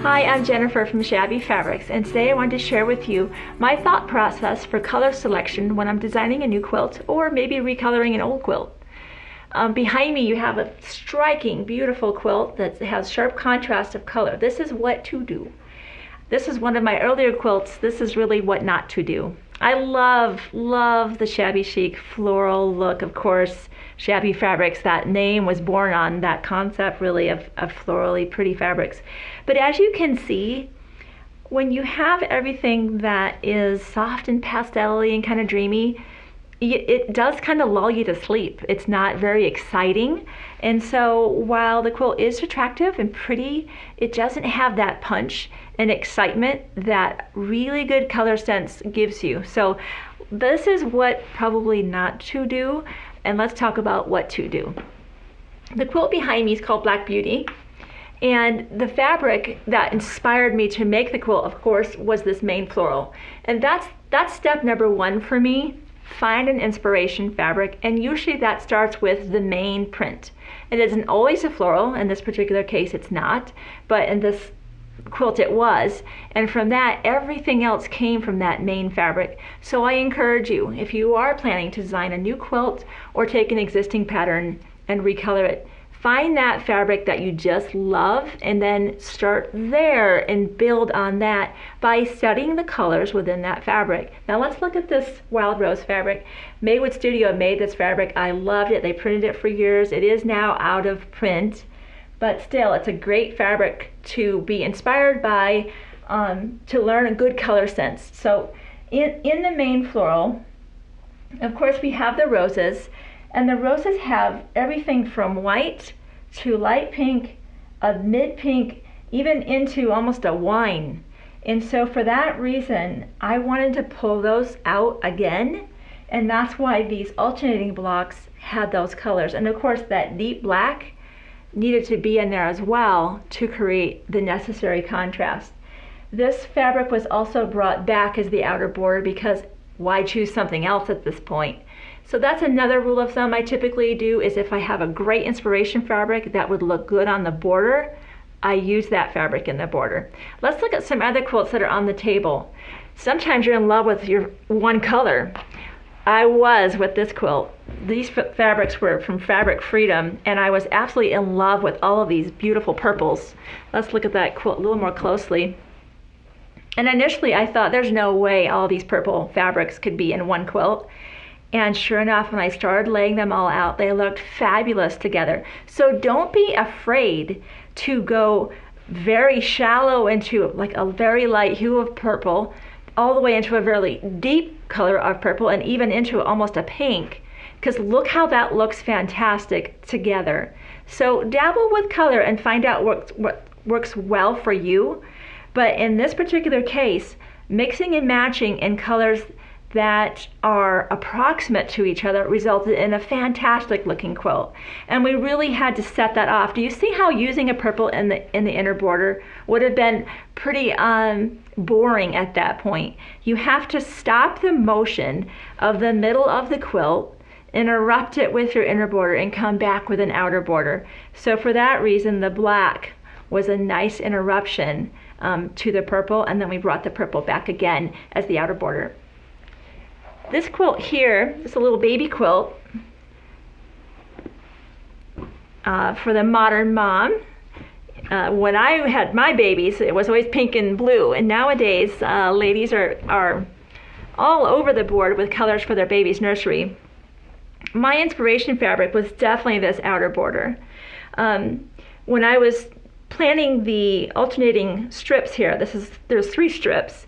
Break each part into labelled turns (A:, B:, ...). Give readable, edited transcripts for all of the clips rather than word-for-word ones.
A: Hi, I'm Jennifer from Shabby Fabrics, and today I wanted to share with you my thought process for color selection when I'm designing a new quilt or maybe recoloring an old quilt. Behind me you have a striking, beautiful quilt that has sharp contrast of color. This is what to do. This is one of my earlier quilts. This is really what not to do. I love the shabby chic floral look. Of course, Shabby Fabrics, that name was born on that concept really of florally pretty fabrics. But as you can see, when you have everything that is soft and pastel-y and kind of dreamy, it does kind of lull you to sleep. It's not very exciting. And so while the quilt is attractive and pretty, it doesn't have that punch and excitement that really good color sense gives you. So this is what probably not to do, and let's talk about what to do. The quilt behind me is called Black Beauty, and the fabric that inspired me to make the quilt, of course, was this main floral. And that's step number one for me. Find an inspiration fabric, and usually that starts with the main print. It isn't always a floral. In this particular case it's not, but in this quilt it was, and from that everything else came from that main fabric. So I encourage you, if you are planning to design a new quilt or take an existing pattern and recolor it, find that fabric that you just love and then start there and build on that by studying the colors within that fabric. Now let's look at this Wild Rose fabric. Maywood Studio made this fabric. I loved it. They printed it for years. It is now out of print, but still it's a great fabric to be inspired by, to learn a good color sense. So in the main floral, of course, we have the roses. And the roses have everything from white to light pink, a mid pink, even into almost a wine. And so for that reason, I wanted to pull those out again. And that's why these alternating blocks had those colors. And of course, that deep black needed to be in there as well to create the necessary contrast. This fabric was also brought back as the outer border because why choose something else at this point? So that's another rule of thumb I typically do, is if I have a great inspiration fabric that would look good on the border, I use that fabric in the border. Let's look at some other quilts that are on the table. Sometimes you're in love with your one color. I was with this quilt. These fabrics were from Fabric Freedom, and I was absolutely in love with all of these beautiful purples. Let's look at that quilt a little more closely. And initially I thought there's no way all these purple fabrics could be in one quilt. And sure enough, when I started laying them all out, they looked fabulous together. So don't be afraid to go very shallow into like a very light hue of purple, all the way into a very deep color of purple, and even into almost a pink, because look how that looks fantastic together. So dabble with color and find out what works well for you. But in this particular case, mixing and matching in colors that are approximate to each other resulted in a fantastic looking quilt. And we really had to set that off. Do you see how using a purple in the inner border would have been pretty boring at that point? You have to stop the motion of the middle of the quilt, interrupt it with your inner border, and come back with an outer border. So for that reason, the black was a nice interruption to the purple, and then we brought the purple back again as the outer border. This quilt here is a little baby quilt for the modern mom. When I had my babies, it was always pink and blue, and nowadays ladies are all over the board with colors for their baby's nursery. My inspiration fabric was definitely this outer border. When I was planning the alternating strips here, there's 3 strips.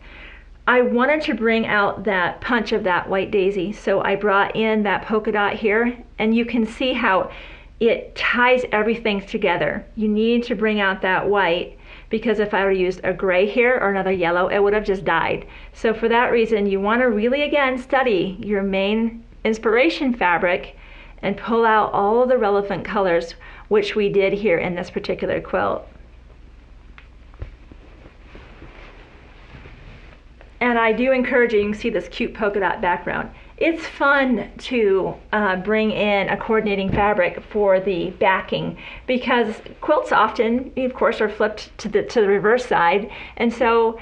A: I wanted to bring out that punch of that white daisy, so I brought in that polka dot here, and you can see how it ties everything together. You need to bring out that white, because if I would have used a gray here or another yellow, it would have just died. So for that reason, you want to really again study your main inspiration fabric and pull out all of the relevant colors, which we did here in this particular quilt. And I do encourage you, you can see this cute polka dot background. it's fun to bring in a coordinating fabric for the backing, because quilts often, of course, are flipped to the reverse side, and so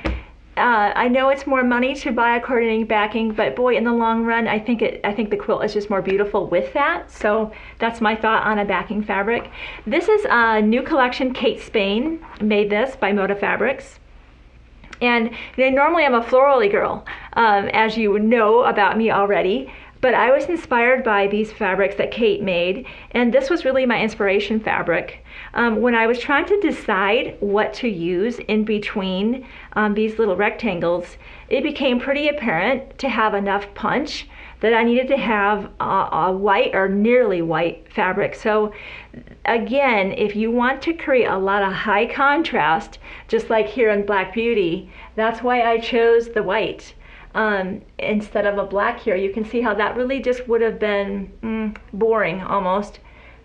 A: I know it's more money to buy a coordinating backing, but boy, in the long run, I think the quilt is just more beautiful with that. So that's my thought on a backing fabric. This is a new collection. Kate Spain made this by Moda Fabrics. And normally I'm a florally girl, as you know about me already, but I was inspired by these fabrics that Kate made, and this was really my inspiration fabric. When I was trying to decide what to use in between these little rectangles, it became pretty apparent to have enough punch that I needed to have a white or nearly white fabric. So again, if you want to create a lot of high contrast, just like here in Black Beauty, that's why I chose the white instead of a black here. You can see how that really just would have been boring almost.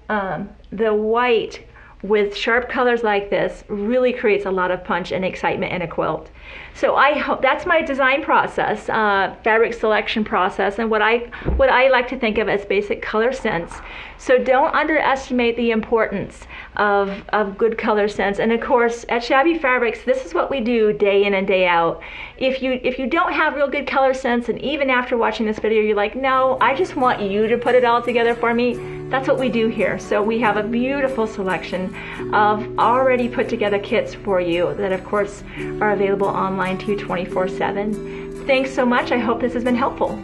A: The white with sharp colors like this really creates a lot of punch and excitement in a quilt. So I hope that's my design process, fabric selection process, and what I like to think of as basic color sense. So don't underestimate the importance of good color sense. And of course, at Shabby Fabrics, this is what we do day in and day out. If you don't have real good color sense, and even after watching this video, you're like, no, I just want you to put it all together for me, that's what we do here. So we have a beautiful selection of already put together kits for you that of course are available online too 24/7. Thanks so much. I hope this has been helpful.